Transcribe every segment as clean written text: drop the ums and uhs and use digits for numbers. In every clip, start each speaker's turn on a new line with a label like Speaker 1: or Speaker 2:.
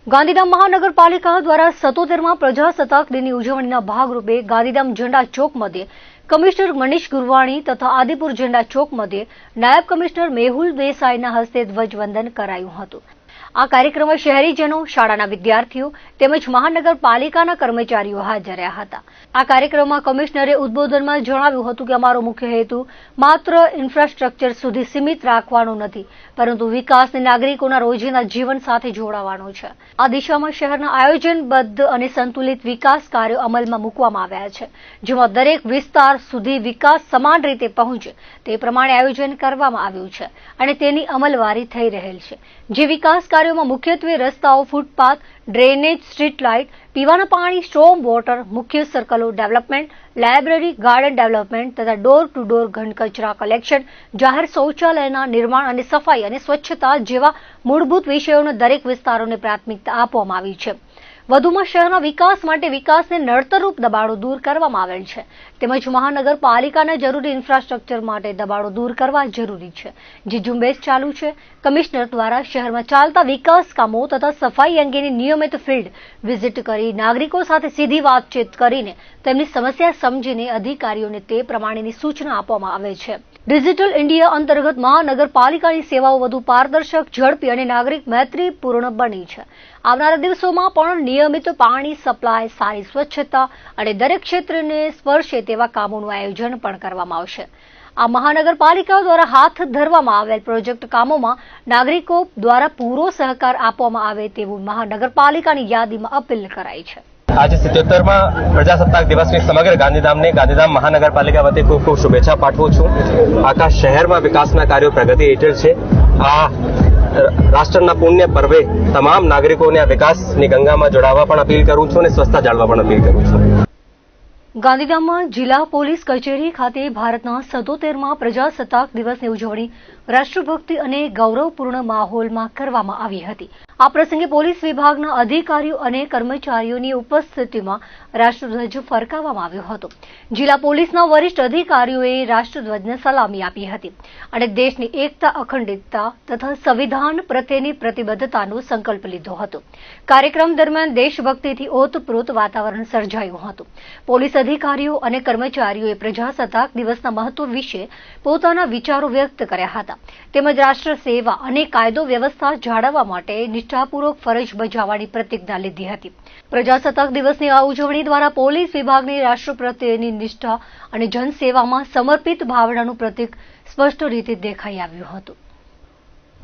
Speaker 1: ગાંધીધામ મહાનગરપાલિકા દ્વારા 77મા પ્રજાસત્તાક દિનની ઉજવણીના ભાગરૂપે ગાંધીધામ ઝંડા ચોક મધ્યે કમિશનર મનીષ ગુરવાણી તથા આદિપુર ઝંડા ચોક મધ્યે નાયબ કમિશનર મેહુલ દેસાઈના હસ્તે ધ્વજવંદન કરાયું હતું। આ કાર્યક્રમમાં શહેરીજનો, શાળાના વિદ્યાર્થીઓ તેમજ મહાનગરપાલિકાના કર્મચારીઓ હાજર રહ્યા હતા। આ કાર્યક્રમમાં કમિશનરે ઉદ્બોધનમાં જણાવ્યું હતું કે અમારો મુખ્ય હેતુ માત્ર ઇન્ફ્રાસ્ટ્રક્ચર સુધી સીમિત રાખવાનો નથી, પરંતુ વિકાસને નાગરિકોના રોજિંદા જીવન સાથે જોડાવાનો છે। આ દિશામાં શહેરના આયોજનબદ્ધ અને સંતુલિત વિકાસ કાર્યો અમલમાં મૂકવામાં આવ્યા છે, જેમાં દરેક વિસ્તાર સુધી વિકાસ સમાન રીતે પહોંચે તે પ્રમાણે આયોજન કરવામાં આવ્યું છે અને તેની અમલવારી થઈ રહેલ છે। જે વિકાસ કાર્યોમાં મુખ્યત્વે રસ્તાઓ, ફૂટપાથ, ડ્રેનેજ, સ્ટ્રીટ લાઇટ, પીવાના પાણી, સ્ટ્રોમ વોટર, મુખ્ય સર્કલો ડેવલપમેન્ટ, લાઇબ્રેરી, ગાર્ડન ડેવલપમેન્ટ તથા ડોર ટુ ડોર ઘન કચરા કલેક્શન, જાહેર શૌચાલયના નિર્માણ અને સફાઈ અને સ્વચ્છતા જેવા મૂળભૂત વિષયોને દરેક વિસ્તારોને પ્રાથમિકતા આપવામાં આવી છે। વધુમાં શહેરના વિકાસ માટે વિકાસને નડતરરૂપ દબાણો દૂર કરવામાં આવેલ છે, તેમજ મહાનગરપાલિકાના જરૂરી ઇન્ફ્રાસ્ટ્રક્ચર માટે દબાણો દૂર કરવા જરૂરી છે, જે ઝુંબેશ ચાલુ છે। કમિશનર દ્વારા શહેરમાં ચાલતા વિકાસ કામો તથા સફાઈ અંગેની નિયમિત ફિલ્ડ વિઝિટ કરી નાગરિકો સાથે સીધી વાતચીત કરીને તેમની સમસ્યા સમજીને અધિકારીઓને તે પ્રમાણેની સૂચના આપવામાં આવે છે। ડિજિટલ ઇન્ડિયા અંતર્ગત મહાનગરપાલિકાની સેવાઓ વધુ પારદર્શક, ઝડપી અને નાગરિક મૈત્રીપૂર્ણ બની છે। આવનારા દિવસોમાં પણ નિયમિત પાણી સપ્લાય, સારી સ્વચ્છતા અને દરેક ક્ષેત્રને સ્પર્શે તેવા કામોનું આયોજન પણ કરવામાં આવશે। આ મહાનગરપાલિકા દ્વારા હાથ ધરવામાં આવેલ પ્રોજેક્ટ કામોમાં નાગરિકો દ્વારા પૂરો સહકાર આપવામાં આવે તેવું મહાનગરપાલિકાની યાદીમાં અપીલ કરાઈ છે।
Speaker 2: આજે 77મા પ્રજાસત્તાક દિવસની સમગ્ર ગાંધીધામ મહાનગરપાલિકા વતી ખૂબ ખૂબ શુભેચ્છા પાઠવું છું। આખા શહેરમાં વિકાસના કાર્યો પ્રગતિ હેઠળ છે। આ રાષ્ટ્રના પુણ્ય પર્વે તમામ નાગરિકોને આ વિકાસની ગંગામાં જોડાવા પણ અપીલ કરું છું અને સ્વચ્છતા જાળવવા પણ અપીલ કરું છું।
Speaker 1: ગાંધીધામમાં જિલ્લા પોલીસ કચેરી ખાતે ભારતના 77મા પ્રજાસત્તાક દિવસની ઉજવણી રાષ્ટ્રભક્તિ અને ગૌરવપૂર્ણ માહોલમાં કરવામાં આવી હતી। આ પ્રસંગે પોલીસ વિભાગના અધિકારીઓ અને કર્મચારીઓની ઉપસ્થિતિમાં રાષ્ટ્રધ્વજ ફરકાવવામાં આવ્યો હતો। જિલ્લા પોલીસના વરિષ્ઠ અધિકારીઓએ રાષ્ટ્રધ્વજને સલામી આપી હતી અને દેશની એકતા, અખંડિતતા તથા સંવિધાન પ્રત્યેની પ્રતિબદ્ધતાનો સંકલ્પ લીધો હતો। કાર્યક્રમ દરમિયાન દેશભક્તિથી ઓતપ્રોત વાતાવરણ સર્જાયું હતું। પોલીસ અધિકારીઓ અને કર્મચારીઓએ પ્રજાસત્તાક દિવસના મહત્વ વિશે પોતાના વિચારો વ્યક્ત કર્યા હતા, તેમજ રાષ્ટ્ર સેવા અને કાયદો વ્યવસ્થા જાળવવા માટે નિષ્ઠાપૂર્વક ફરજ બજાવવાની પ્રતિજ્ઞા લીધી હતી। પ્રજાસત્તાક દિવસની આ ઉજવણી દ્વારા પોલીસ વિભાગની રાષ્ટ્ર પ્રત્યેની નિષ્ઠા અને જનસેવામાં સમર્પિત ભાવનાનું પ્રતીક સ્પષ્ટ રીતે દેખાઈ આવ્યું હતું।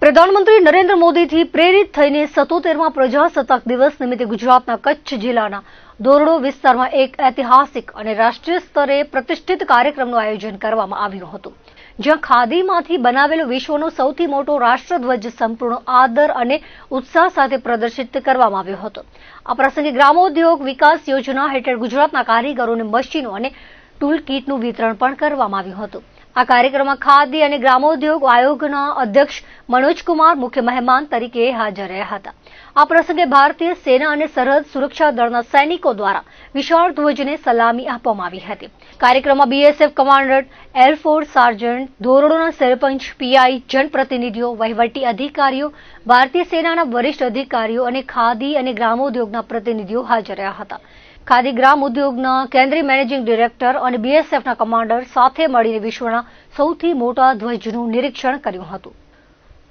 Speaker 1: પ્રધાનમંત્રી નરેન્દ્ર મોદીથી પ્રેરિત થઈને 77મા પ્રજાસત્તાક દિવસ નિમિત્તે ગુજરાતના કચ્છ જિલ્લાના દોરડો વિસ્તારમાં એક ઐતિહાસિક અને રાષ્ટ્રીય સ્તરે પ્રતિષ્ઠિત કાર્યક્રમનું આયોજન કરવામાં આવ્યું હતું, જ્યાં ખાદીમાંથી બનાવેલો વિશ્વનો સૌથી મોટો રાષ્ટ્રધ્વજ સંપૂર્ણ આદર અને ઉત્સાહ સાથે પ્રદર્શિત કરવામાં આવ્યો હતો। આ પ્રસંગે ગ્રામોદ્યોગ વિકાસ યોજના હેઠળ ગુજરાતના કારીગરોને મશીનો અને ટૂલ કીટનું વિતરણ પણ કરવામાં આવ્યું હતું। આ કાર્યક્રમમાં ખાદી અને ગ્રામોદ્યોગ આયોગના અધ્યક્ષ મનોજકુમાર મુખ્ય મહેમાન તરીકે હાજર રહ્યા હતા। આ પ્રસંગે ભારતીય સેના અને સરહદ સુરક્ષા દળના સૈનિકો દ્વારા વિશાળ ધ્વજને સલામી આપવામાં આવી હતી। કાર્યક્રમમાં બીએસએફ કમાન્ડન્ટ, એરફોર્સ સાર્જન્ટ, ધોરડોના સરપંચ, પીઆઈ, જનપ્રતિનિધિઓ, વહીવટી અધિકારીઓ, ભારતીય સેનાના વરિષ્ઠ અધિકારીઓ અને ખાદી અને ગ્રામોદ્યોગના પ્રતિનિધિઓ હાજર રહ્યા હતા। ખાદી ગ્રામ ઉદ્યોગના કેન્દ્રીય મેનેજિંગ ડિરેક્ટર અને બીએસએફના કમાન્ડર સાથે મળીને વિશ્વના સૌથી મોટા ધ્વજનું નિરીક્ષણ કર્યું હતું।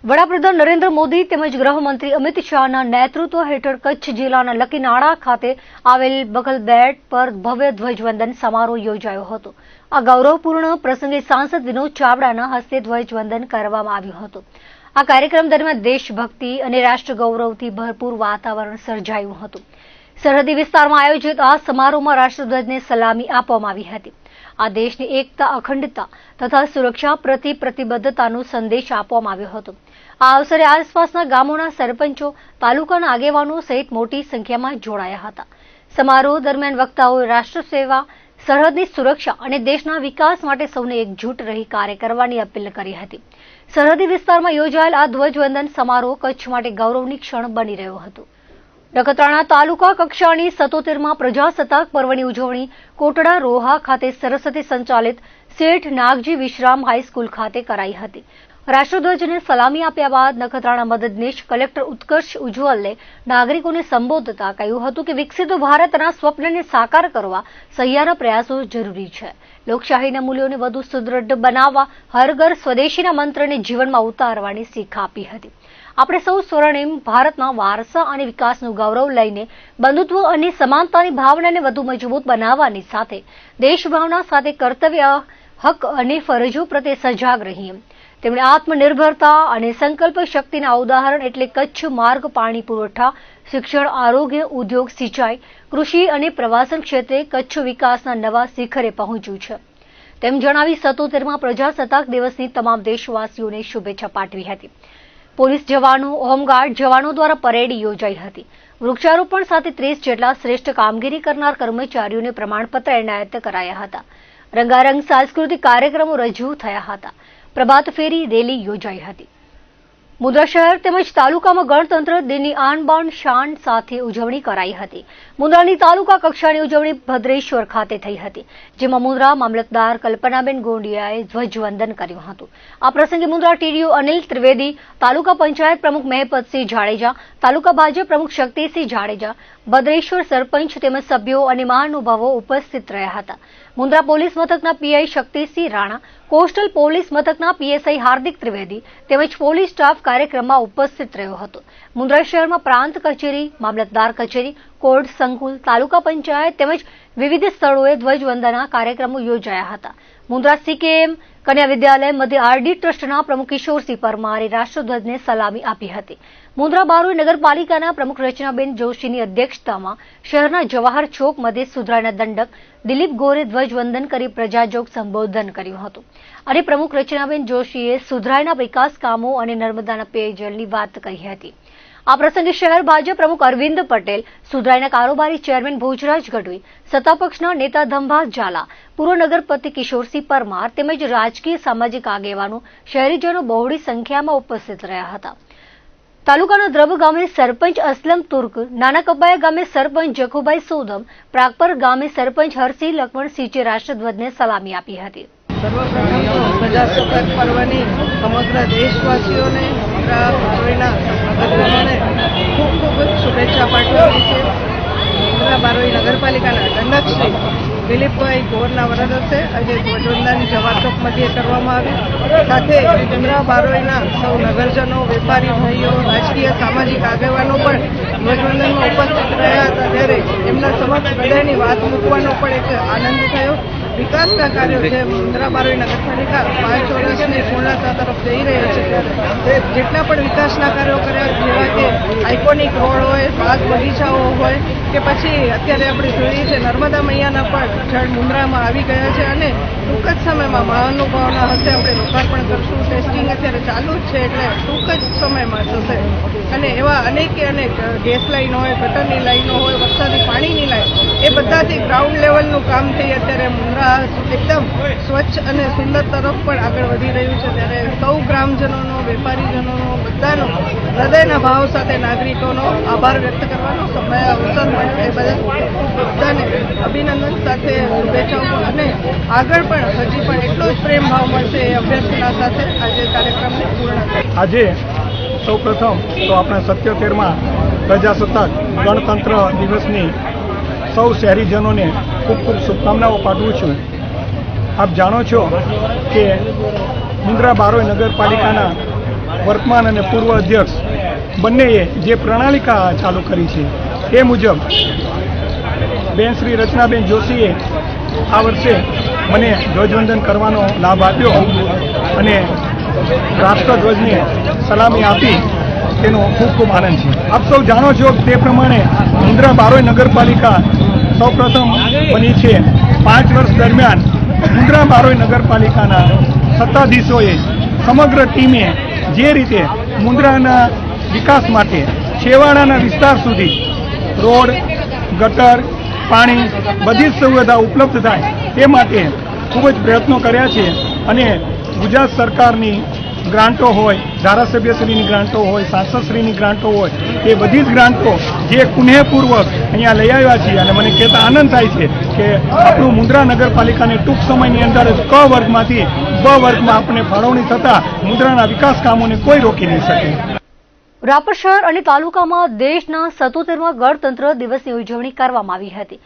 Speaker 1: વડાપ્રધાન નરેન્દ્ર મોદી તેમજ ગૃહમંત્રી અમિત શાહના નેતૃત્વ હેઠળ કચ્છ જિલ્લાના લકીનાળા ખાતે આવેલ બગલબેટ પર ભવ્ય ધ્વજવંદન સમારોહ યોજાયો હતો। આ ગૌરવપૂર્ણ પ્રસંગે સાંસદ વિનોદ ચાવડાના હસ્તે ધ્વજવંદન કરવામાં આવ્યું હતું। આ કાર્યક્રમ દરમિયાન દેશભક્તિ અને રાષ્ટ્ર ગૌરવથી ભરપૂર વાતાવરણ સર્જાયું હતું। સરહદી વિસ્તારમાં આયોજિત આ સમારોહમાં રાષ્ટ્રધ્વજને સલામી આપવામાં આવી હતી। આ દેશની એકતા, અખંડતા તથા સુરક્ષા પ્રતિ પ્રતિબદ્ધતાનો સંદેશ આપવામાં આવ્યો હતો। આ અવસરે આસપાસના ગામોના સરપંચો, તાલુકાના આગેવાનો સહિત મોટી સંખ્યામાં જોડાયા હતા। સમારોહ દરમિયાન વક્તાઓએ રાષ્ટ્ર સેવા, સરહદની સુરક્ષા અને દેશના વિકાસ માટે સૌને એકજૂટ રહી કાર્ય કરવાની અપીલ કરી હતી। સરહદી વિસ્તારમાં યોજાયેલ આ ધ્વજવંદન સમારોહ કચ્છ માટે ગૌરવની ક્ષણ બની રહ્યો હતો। નખત્રાણા તાલુકા કક્ષાની 77મા પ્રજાસત્તાક પર્વની ઉજવણી કોટડા રોહા ખાતે સરસ્વતી સંચાલિત શેઠ નાગજી વિશ્રામ હાઈસ્કૂલ ખાતે કરાઈ હતી। રાષ્ટ્રધ્વજને સલામી આપ્યા બાદ નખત્રાણા મદદનીશ કલેક્ટર ઉત્કર્ષ ઉજ્જવલે નાગરિકોને સંબોધતા કહ્યું હતું કે વિકસિત ભારતના સ્વપ્નને સાકાર કરવા સહિયારા પ્રયાસો જરૂરી છે. લોકશાહીના મૂલ્યોને વધુ સુદૃઢ બનાવવા હર ઘર સ્વદેશીના મંત્રને જીવનમાં ઉતારવાની શીખ આપી હતી. આપણે સૌ સ્વર્ણિમ ભારતના વારસા અને વિકાસનું ગૌરવ લઈને બંધુત્વ અને સમાનતાની ભાવનાને વધુ મજબૂત બનાવવાની સાથે દેશભાવના સાથે કર્તવ્ય, હક અને ફરજો પ્રત્યે સજાગ રહીએ. તેમણે આત્મનિર્ભરતા અને સંકલ્પ શક્તિના ઉદાહરણ એટલે કચ્છ માર્ગ, પાણી પુરવઠા, શિક્ષણ, આરોગ્ય, ઉદ્યોગ, સિંચાઈ, કૃષિ અને પ્રવાસન ક્ષેત્રે કચ્છ વિકાસના નવા શિખરે પહોંચ્યું છે તેમ જણાવી 77મા પ્રજાસત્તાક દિવસની તમામ દેશવાસીઓને શુભેચ્છા પાઠવી હતી. પોલીસ જવાનો, હોમગાર્ડ જવાનો દ્વારા પરેડ યોજાઈ હતી. વૃક્ષારોપણ સાથે 30 જેટલા શ્રેષ્ઠ કામગીરી કરનાર કર્મચારીઓને પ્રમાણપત્ર એનાયત કરાયા હતા. રંગારંગ સાંસ્કૃતિક કાર્યક્રમો રજૂ થયા હતા. પ્રભાત ફેરી રેલી યોજાઈ હતી. મુન્દ્રા શહેર તેમજ તાલુકામાં ગણતંત્ર દિનની આન બાન શાન સાથે ઉજવણી કરાઈ હતી. મુન્દ્રાની તાલુકા કક્ષાની ઉજવણી ભદ્રેશ્વર ખાતે થઈ હતી, જેમાં મુન્દ્રા મામલતદાર કલ્પનાબેન ગોંડિયાએ ધ્વજવંદન કર્યું હતું. આ પ્રસંગે મુન્દ્રા ટીડીઓ અનિલ ત્રિવેદી, તાલુકા પંચાયત પ્રમુખ મહેપતસિંહ જાડેજા, તાલુકા ભાજપ પ્રમુખ શક્તિસિંહ જાડેજા, ભદ્રેશ્વર સરપંચ તેમજ સભ્યો અને મહાનુભાવો ઉપસ્થિત રહ્યા હતા. મુન્દ્રા પોલીસ મથકના PI Shaktisinh Rana, coastal police મથકના પીએસઆઈ હાર્દિક ત્રિવેદી તેમજ પોલીસ સ્ટાફ કાર્યક્રમમાં ઉપસ્થિત રહ્યો હતો. મુન્દ્રા શહેરમાં પ્રાંત કચેરી, મામલતદાર કચેરી, કોર્ટ, સંકુલ, તાલુકા પંચાયત તેમજ વિવિધ સ્થળોએ ધ્વજવંદનના કાર્યક્રમો યોજાયા હતા. મુન્દ્રા સીકેએમ કન્યા વિદ્યાલય મધ્ય આરડી ટ્રસ્ટના પ્રમુખ કિશોરસિંહ પરમારે રાષ્ટ્રધ્વજને સલામી આપી હતી. મુન્દ્રા બારોઈ નગરપાલિકાના પ્રમુખ રચનાબેન જોશીની અધ્યક્ષતામાં શહેરના જવાહર ચોક મધ્ય સુધરાઈના દંડક દિલીપ ગોરે ધ્વજવંદન કરી પ્રજાજોગ સંબોધન કર્યું હતું અને પ્રમુખ રચનાબેન જોશીએ સુધરાઈના વિકાસ કામો અને નર્મદાના પેયજળની વાત કહી હતી. આ પ્રસંગે શહેર ભાજપ પ્રમુખ અરવિંદ પટેલ, સુધરાઈના કારોબારી ચેરમેન ભોજરાજ ગઢવી, સત્તાપક્ષના નેતા ધંભા ઝાલા, પૂર્વ નગરપતિ કિશોરસિંહ પરમાર તેમજ રાજકીય સામાજિક આગેવાનો, શહેરીજનો બહોળી સંખ્યામાં ઉપસ્થિત રહ્યા હતા. તાલુકાના દ્રબ ગામે સરપંચ અસલમ તુર્ક, નાના કબાયા ગામે સરપંચ જખુભાઈ સોદમ, પ્રાગપર ગામે સરપંચ હરસિંહ લક્ષ્મણસિંહે રાષ્ટ્રધ્વજને સલામી આપી હતી.
Speaker 3: સર્વપ્રથમ પ્રજાસત્તાક પર્વની સમગ્ર દેશવાસીઓને બારોઈના નગરજનોને ખૂબ ખૂબ શુભેચ્છા પાઠવી છે. મુન્દ્રા બારોઈ નગરપાલિકાના દંડક શ્રી દિલીપભાઈ ગોરના વરદ હસ્તે આજે ધ્વજવંદન જવાહર ચોક મધ્યે કરવામાં આવ્યું. સાથે મુન્દ્રા બારોઈના સૌ નગરજનો, વેપારી ભાઈઓ, રાજકીય સામાજિક આગેવાનો પણ ધ્વજવંદનમાં ઉપસ્થિત રહ્યા હતા, ત્યારે એમના સમક્ષ બધાની વાત મૂકવાનો પણ એક આનંદ થયો. વિકાસના કાર્યો જે મુન્દ્રા બારોઈ નગરપાલિકા 5 વર્ષની પૂર્ણતા તરફ જઈ રહી છે, ત્યારે જેટલા પણ વિકાસના કાર્યો કર્યા, જેવા કે આઇકોનિક રોડ હોય, બાગ બગીચાઓ હોય કે પછી અત્યારે આપણે જોઈએ છે નર્મદા મૈયાના પણ જળ મુન્દ્રામાં આવી ગયા છે અને ટૂંક જ સમયમાં મહાનુભાવોના હસ્તે આપણે લોકાર્પણ કરશું. ટેસ્ટિંગ અત્યારે ચાલુ જ છે, એટલે ટૂંક જ સમયમાં થશે. અને એવા અનેકે ગેસ લાઈનો હોય, ગટરની લાઈનો હોય, વરસાદી પાણીની લાઈન, એ બધાથી ગ્રાઉન્ડ લેવલનું કામ થઈ અત્યારે મુન્દ્રા એકદમ સ્વચ્છ અને સુંદર તરફ પણ આગળ વધી રહ્યું છે. ત્યારે સૌ ગ્રામજનોનો, વેપારીજનોનો, બધાનો હૃદયના ભાવ સાથે નાગરિકોનો આભાર વ્યક્ત કરવાનો સમય અવસર મળ્યો, એ બધાને અભિનંદન સાથે શુભેચ્છાઓ અને આગળ પણ હજી પણ એટલો જ પ્રેમ ભાવ મળશે એ અભ્યર્થના સાથે આજે કાર્યક્રમને પૂર્ણ થયો.
Speaker 4: આજે સૌપ્રથમ તો આપણા 77મા પ્રજાસત્તાક ગણતંત્ર દિવસની સૌ શહેરીજનોને ખૂબ ખૂબ શુભકામનાઓ પાઠવું છું. આપ જાણો છો કે મુન્દ્રા બારોઈ નગરપાલિકાના વર્તમાન અને પૂર્વ અધ્યક્ષ બંનેએ જે પ્રણાલિકા ચાલુ કરી છે એ મુજબ બેન શ્રી રચનાબેન જોશીએ આ વર્ષે મને ધ્વજવંદન કરવાનો લાભ આપ્યો અને રાષ્ટ્રધ્વજને સલામી આપી, તેનો ખૂબ ખૂબ આનંદ છે. આપ સૌ જાણો છો તે પ્રમાણે મુન્દ્રા બારોઈ નગરપાલિકા સૌપ્રથમ બની છે. 5 વર્ષ દરમિયાન મુન્દ્રા બારોઈ નગરપાલિકાના સત્તાધીશોએ સમગ્ર ટીમે જે રીતે મુન્દ્રાના વિકાસ માટે છેવાડાના વિસ્તાર સુધી રોડ, ગટર, પાણી બધી જ સુવિધા ઉપલબ્ધ થાય તે માટે ખૂબ જ પ્રયત્નો કર્યા છે અને ગુજરાત સરકારની ગ્રાન્ટો હોય, ધારાસભ્યશ્રીની ગ્રાન્ટો હોય, સાંસદશ્રીની ગ્રાન્ટો હોય, એ બધી જ ગ્રાન્ટો જે કુનેહપૂર્વક અહીંયા લઈ આવ્યા છીએ અને મને કહેતા આનંદ થાય છે કે આપણું મુન્દ્રા નગરપાલિકાને ટૂંક સમયની અંદર જ ક વર્ગમાંથી બ વર્ગમાં આપણે ફાળવણી થતાં મુન્દ્રાના વિકાસ કામોને કોઈ રોકી નહીં શકે.
Speaker 1: રાપર શહેર અને તાલુકામાં દેશના 77મા ગણતંત્ર દિવસની ઉજવણી કરવામાં આવી હતી,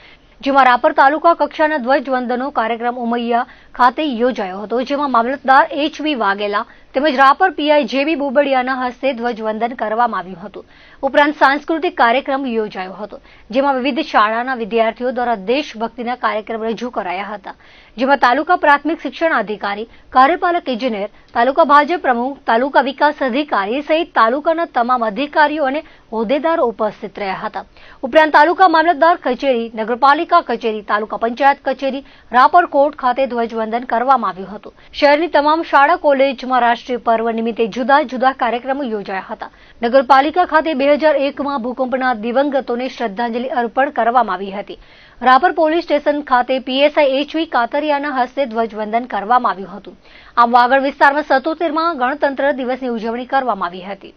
Speaker 1: જેમાં રાપર તાલુકા કક્ષાના ધ્વજવંદનનો કાર્યક્રમ ઉમૈયા ખાતે યોજાયો હતો, જેમાં મામલતદાર એચ.વી. વાઘેલા તેમજ રાપર પીઆઈ જે.બી. બોબડિયાના હસ્તે ધ્વજવંદન કરવામાં આવ્યું હતું. ઉપરાંત સાંસ્કૃતિક કાર્યક્રમ યોજાયો હતો, જેમાં વિવિધ શાળાના વિદ્યાર્થીઓ દ્વારા દેશભક્તિના કાર્યક્રમ રજૂ કરાયા હતા, જેમાં તાલુકા પ્રાથમિક શિક્ષણ અધિકારી, કાર્યપાલક ઇજનેર, તાલુકા ભાજપ પ્રમુખ, તાલુકા વિકાસ અધિકારી સહિત તાલુકાના તમામ અધિકારીઓ અને હોદ્દેદારો ઉપસ્થિત રહ્યા હતા. ઉપરાંત તાલુકા મામલતદાર કચેરી, નગરપાલિકા કચેરી, તાલુકા પંચાયત કચેરી, રાપર કોર્ટ ખાતે ધ્વજવંદન કરવામાં આવ્યું હતું. શહેરની તમામ શાળા કોલેજમાં રાષ્ટ્રીય પર્વ નિમિત્તે જુદા જુદા કાર્યક્રમો યોજાયા હતા. નગરપાલિકા ખાતે 2001માં ભૂકંપના દિવંગતોને શ્રદ્ધાંજલિ અર્પણ કરવામાં આવી હતી. રાપર પોલીસ સ્ટેશન ખાતે પીએસઆઈ એચ.વી. કાતરિયાના હસ્તે ધ્વજવંદન કરવામાં આવ્યું હતું. આમ વાગડ વિસ્તારમાં 77મા ગણતંત્ર દિવસની ઉજવણી કરવામાં આવી હતી.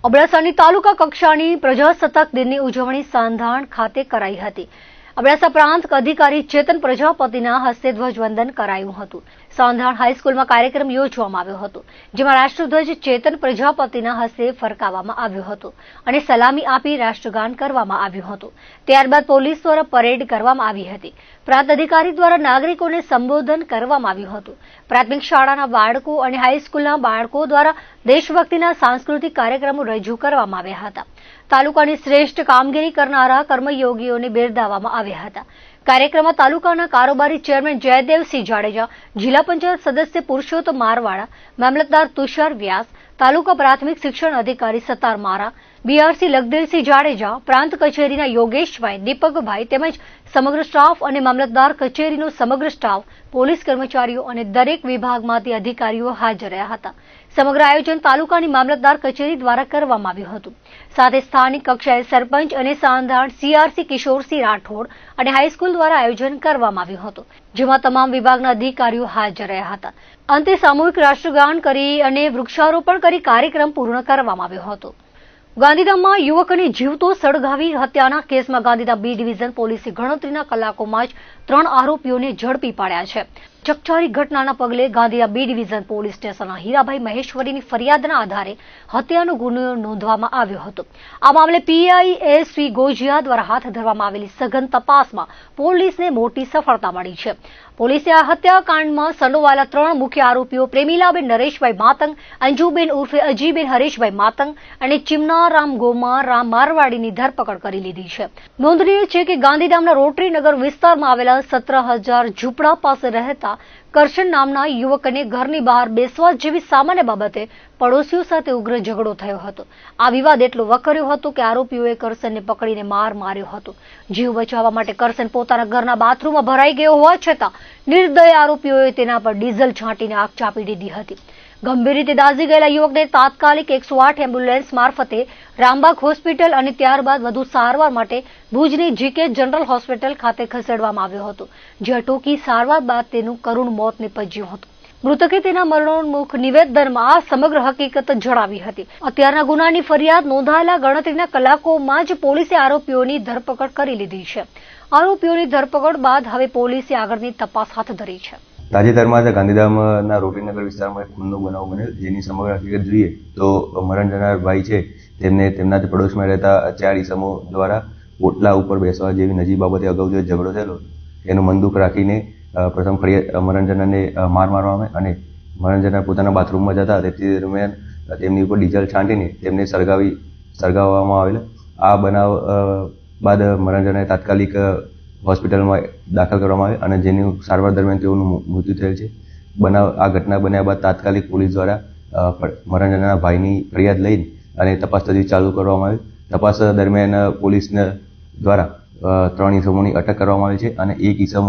Speaker 1: અબડાસાની તાલુકા કક્ષાની પ્રજાસત્તાક દિનની ઉજવણી સાંધાણ ખાતે કરાઈ હતી. અબડાસા પ્રાંત અધિકારી ચેતન પ્રજાપતિના હસ્તે ધ્વજવંદન કરાયું હતું. સાંધાણ હાઈસ્કૂલમાં કાર્યક્રમ યોજવામાં આવ્યો હતો, જેમાં રાષ્ટ્રધ્વજ ચેતન પ્રજાપતિના હસ્તે ફરકાવવામાં આવ્યો હતો અને સલામી આપી રાષ્ટ્રગાન કરવામાં આવ્યું હતું. ત્યારબાદ પોલીસ દ્વારા પરેડ કરવામાં આવી હતી. પ્રાંત અધિકારી દ્વારા નાગરિકોને સંબોધન કરવામાં આવ્યું હતું. પ્રાથમિક શાળાના બાળકો અને હાઈસ્કૂલના બાળકો દ્વારા દેશભક્તિના સાંસ્કૃતિક કાર્યક્રમો રજૂ કરવામાં આવ્યા હતા. તાલુકાની શ્રેષ્ઠ કામગીરી કરનારા કર્મયોગીઓને બિરદાવવામાં આવ્યા હતા. કાર્યક્રમમાં તાલુકાના કારોબારી ચેરમેન જયદેવસિંહ જાડેજા, જિલ્લા પંચાયત સદસ્ય પુરુષોત્તમ મારવાડા, મામલતદાર તુષાર વ્યાસ, તાલુકા પ્રાથમિક શિક્ષણ અધિકારી સતાર મારા, બીઆરસી લખદેવસિંહ જાડેજા, પ્રાંત કચેરીના યોગેશભાઈ, દીપકભાઈ તેમજ સમગ્ર સ્ટાફ અને મામલતદાર કચેરીનો સમગ્ર સ્ટાફ, પોલીસ કર્મચારીઓ અને દરેક વિભાગમાંથી અધિકારીઓ હાજર રહ્યા હતા. સમગ્ર આયોજન તાલુકાની મામલતદાર કચેરી દ્વારા કરવામાં આવ્યું હતું. સાથે સ્થાનિક કક્ષાએ સરપંચ અને સાંધાણ સીઆરસી કિશોરસિંહ રાઠોડ અને હાઈસ્કૂલ દ્વારા આયોજન કરવામાં આવ્યું હતું, જેમાં તમામ વિભાગના અધિકારીઓ હાજર રહ્યા હતા. અંતે સામૂહિક રાષ્ટ્રગાન કરી અને વૃક્ષારોપણ કરી કાર્યક્રમ પૂર્ણ કરવામાં આવ્યો હતો. ગાંધીધામમાં યુવકને જીવતો સળગાવી હત્યાના કેસમાં ગાંધીધામ બી ડિવિઝન પોલીસે ગણતરીના કલાકોમાં જ 3 આરોપીઓને ઝડપી પાડ્યા છે. ચકચારી ઘટનાના પગલે ગાંધીધામ બી ડિવિઝન પોલીસ સ્ટેશનના હીરાભાઈ મહેશ્વરીની ફરિયાદના આધારે હત્યાનો ગુનો નોંધવામાં આવ્યો હતો. આ મામલે પીઆઈ એસ.વી. ગોજિયા દ્વારા હાથ ધરવામાં આવેલી સઘન તપાસમાં પોલીસને મોટી સફળતા મળી છે. પોલીસે આ હત્યાકાંડમાં સંડોવાયેલા 3 મુખ્ય આરોપીઓ પ્રેમીલાબેન નરેશભાઈ માતંગ, અંજુબેન ઉર્ફે અજીબેન હરેશભાઈ માતંગ અને ચિમનારામ ગોમા રામ મારવાડીની ધરપકડ કરી લીધી છે. નોંધનીય છે કે ગાંધીધામના રોટરીનગર વિસ્તારમાં આવેલા 17,000 ઝૂંપડા પાસે રહેતા કરશન નામના યુવકને ઘરની બહાર બેસવા જેવી સામાન્ય બાબતે પડોશીઓ સાથે ઉગ્ર ઝઘડો થયો હતો. આ વિવાદ એટલો વકર્યો હતો કે આરોપીઓએ કરશનને પકડીને માર માર્યો હતો. જીવ બચાવવા માટે કરશન પોતાના ઘરના બાથરૂમમાં ભરાઈ ગયો હોવા છતાં નિર્દય આરોપીઓએ તેના પર ડીઝલ છાંટીને આગ ચાપી દીધી હતી. ગંભીર રીતે દાઝી ગયેલા યુવકને તાત્કાલિક 108 એમ્બ્યુલન્સ મારફતે રામબાગ હોસ્પિટલ અને ત્યારબાદ વધુ સારવાર માટે ભુજની જીકે જનરલ હોસ્પિટલ ખાતે ખસેડવામાં આવ્યો હતો, જ્યાં ટૂંકી સારવાર બાદ તેનું કરુણ મોત નીપજ્યું હતું. મૃતકે તેના મરણોન્મુખ નિવેદનમાં આ સમગ્ર હકીકત જણાવી હતી. અત્યારના ગુનાની ફરિયાદ નોંધાયેલા ગણતરીના કલાકોમાં જ પોલીસે આરોપીઓની ધરપકડ કરી લીધી છે. આરોપીઓની ધરપકડ બાદ હવે પોલીસે આગળની તપાસ હાથ ધરી છે.
Speaker 5: તાજેતરમાં જ ગાંધીધામના રોટરીનગર વિસ્તારમાં એક ખૂનનો બનાવ બનેલ, જેની સમગ્ર હકીકત જોઈએ તો મરણ જનાર ભાઈ છે તેમને તેમના જ પડોશમાં રહેતા 4 ઈસમો દ્વારા ઓટલા ઉપર બેસવા જેવી નજીક બાબતે અગાઉ જે ઝઘડો થયેલો એનું મનદુખ રાખીને પ્રથમ ફરિયાદ મરણ જનારને માર મારવામાં અને મરણ જનાર પોતાના બાથરૂમમાં જતા તે દરમિયાન તેમની ઉપર ડીઝલ છાંટીને તેમને સળગાવવામાં આવેલ. આ બનાવ બાદ મરણ જનારને તાત્કાલિક હોસ્પિટલમાં દાખલ કરવામાં આવે અને જેની સારવાર દરમિયાન તેઓનું મૃત્યુ થયેલ છે. આ ઘટના બન્યા બાદ તાત્કાલિક પોલીસ દ્વારા મરણ જનારના ભાઈની ફરિયાદ લઈને અને તપાસ તજવીજ ચાલુ કરવામાં આવી. તપાસ દરમિયાન પોલીસ દ્વારા 3 ઈસમોની અટક કરવામાં આવી છે અને 1 ઈસમ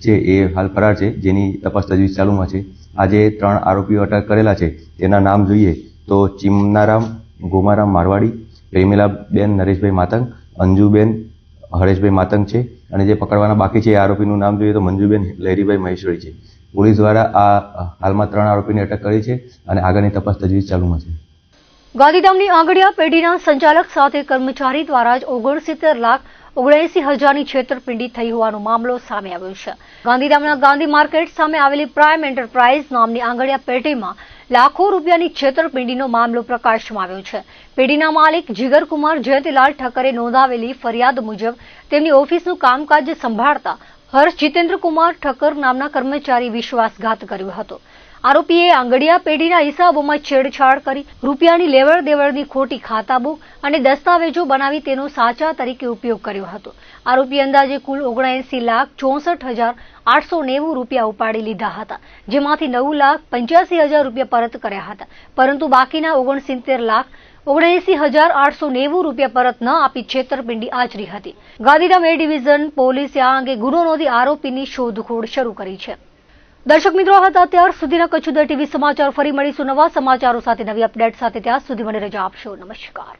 Speaker 5: છે એ હાલ ફરાર છે, જેની તપાસ તજવીજ ચાલુમાં છે. આજે 3 આરોપીઓ અટક કરેલા છે તેના નામ જોઈએ તો ચિમનારામ ગોમારામ મારવાડી, પ્રેમીલાબેન નરેશભાઈ માતંગ, અંજુબેન હરેશભાઈ માતંગ છે અને જે પકડવાના બાકી છે એ આરોપીનું નામ જોઈએ તો મંજુબેન લહેરીભાઈ મહેશ્વરી છે. પોલીસ દ્વારા આ હાલમાં 3 આરોપીની અટક કરી છે અને આગળની તપાસ તજવીજ ચાલુમાં છે.
Speaker 1: ગાંધીધામની આંગડિયા પેઢીના સંચાલક સાથે કર્મચારી દ્વારા જ 69,79,70,000ની છેતરપિંડી થઈ હોવાનો મામલો સામે આવ્યો છે. ગાંધીધામના ગાંધી માર્કેટ સામે આવેલી પ્રાઇમ એન્ટરપ્રાઇઝ નામની આંગડિયા પેઢીમાં લાખો રૂપિયાની છેતરપિંડીનો મામલો પ્રકાશમાં આવ્યો છે. પેઢીના માલિક જીગરકુમાર જયંતિલાલ ઠક્કરે નોંધાવેલી ફરિયાદ મુજબ તેમની ઓફિસનું કામકાજ સંભાળતા હર્ષ જીતેન્દ્રકુમાર ઠક્કર નામના કર્મચારી વિશ્વાસઘાત કર્યો હતો. આરોપીએ આંગડિયા પેઢીના હિસાબોમાં છેડછાડ કરી રૂપિયાની લેવડ દેવડની ખોટી ખાતા બુક અને દસ્તાવેજો બનાવી તેનો સાચા તરીકે ઉપયોગ કર્યો હતો. આરોપી અંદાજે કુલ 79,64,890 રૂપિયા ઉપાડી લીધા હતા, જેમાંથી 9,85,000 રૂપિયા પરત કર્યા હતા, પરંતુ બાકીના 69,79,890 રૂપિયા પરત ન આપી છેતરપિંડી આચરી હતી. ગાંધીધામ એ ડિવિઝન પોલીસે આ અંગે ગુનો નોંધી આરોપીની શોધખોળ શરૂ કરી છે. દર્શક મિત્રો, હતા અત્યાર સુધીના કચ્છ ઉદય ટીવી સમાચાર. ફરી મળીશું નવા સમાચારો સાથે, નવી અપડેટ સાથે. ત્યાં સુધી મને રજા આપશો. નમસ્કાર.